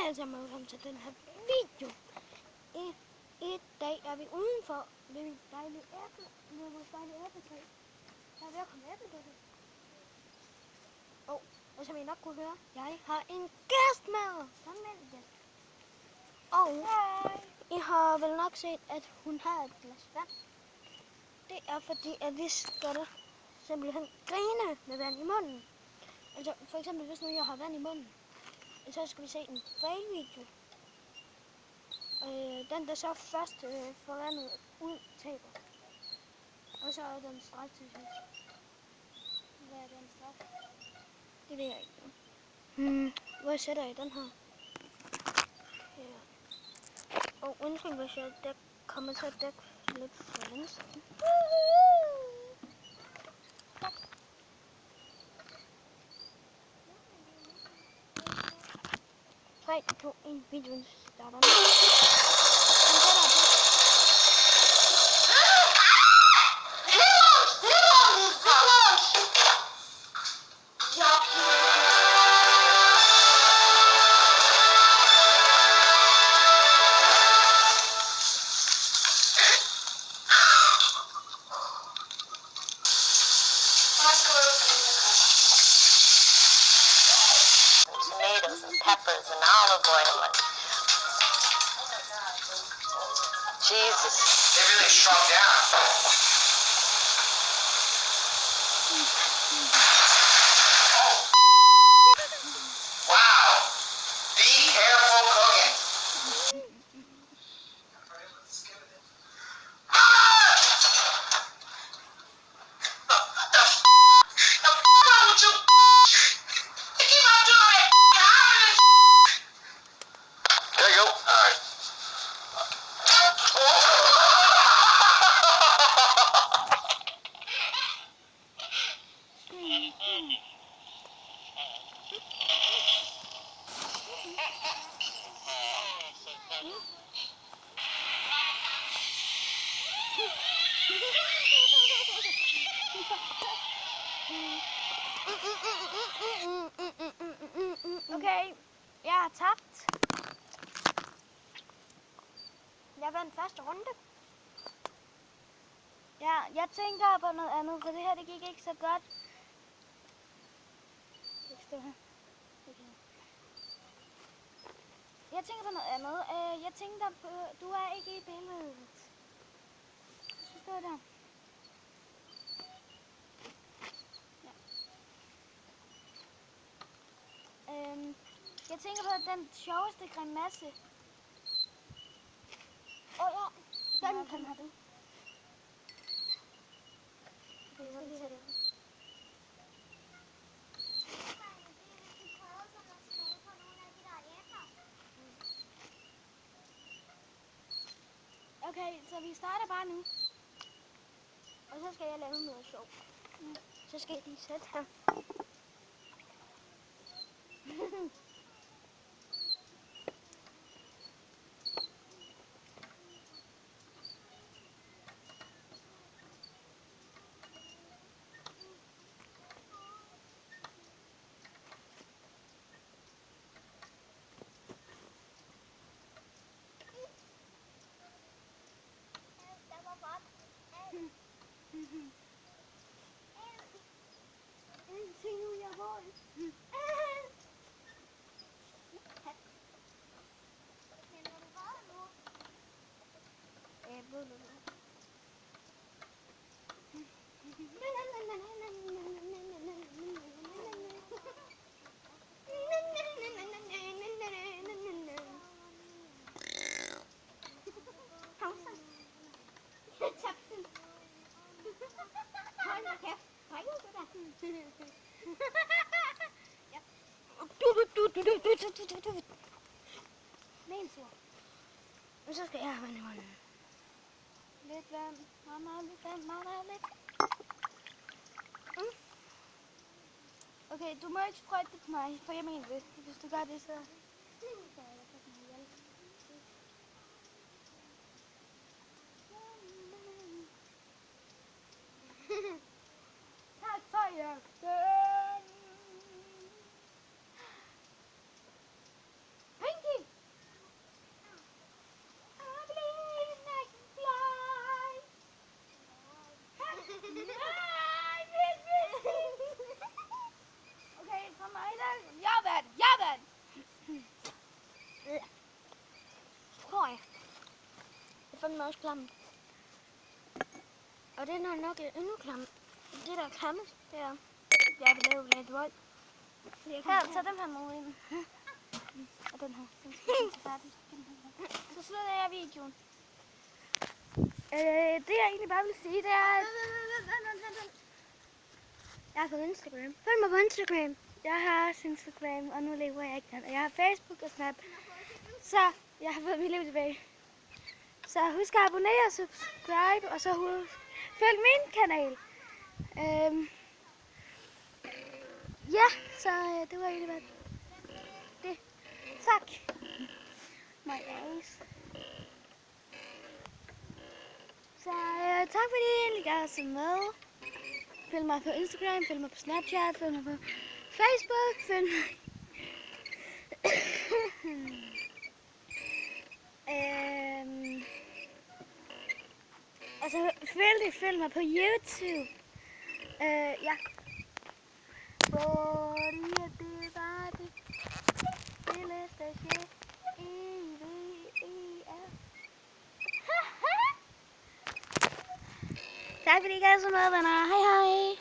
alle sammen velkommen til den her video. I dag er vi udenfor ved vores dejlige æbletræ. Der er ved at komme æbledække. Og som I nok kunne høre, jeg har en gæst med. Kom med en gæst. Og I har vel nok set, at hun har et glas vand. Det er fordi, at vi skal simpelthen grine med vand i munden. Altså for eksempel, hvis nu jeg har vand i munden, så skal vi se en fail-video. Den der så først får vandet ud, taber. Og så er den straf til sidst. Hvad er den straf? Det ved jeg ikke. Hvor sætter jeg den her? Her. Og undskyld, hvis jeg kommer til at dække lidt for venstre. 3, 2, 1, videoen starter nu. Tomatoes and peppers and olive oil and Jesus. They really shrunk down. Oh. Wow. Be careful cooking. There you go. All right. Okay, jeg har tabt. Jeg vandt første runde. Ja, jeg tænker på noget andet, for det her det gik ikke så godt. Jeg tænker på noget andet. Jeg tænker på, du er ikke i billedet. Så står der. Ja. Jeg tænker på den sjoveste grimasse. Ja, den har du. Okay, så vi starter bare nu. Og så skal jeg lave noget sjovt. Så skal jeg lige sætte her. Og så skal jeg have vand i munden. Lidt vand, meget lidt vand, meget lidt. Okay, du må ikke sprøjte det på mig, for jeg mener det. Hvis du gør det, så... Tak for hjælpen! Pinky! fandme også klamt. Og det er nok endnu klamt. Det der er klammest, det er, jeg vil lave lidt vold. Her, tag den her med ind. Og den her. Den skal så færdig. Så slutter jeg videoen. Det jeg egentlig bare vil sige, det er, at jeg har fået Instagram. Følg mig på Instagram. Jeg har også Instagram, og nu lever jeg ikke den. Og jeg har Facebook og Snap. Så jeg har fået mit liv tilbage. Så husk at abonnere og subscribe, og så følg min kanal. Ja, så det var egentlig bare det. Tak. My ass. Så tak fordi I egentlig gad at se med. Følg mig på Instagram, følg mig på Snapchat, følg mig på Facebook, følg mig... altså følg mig på YouTube. Ja. Fordi det var det vildeste shit i VEF. Tak fordi I gad så med, venner. Hej hej.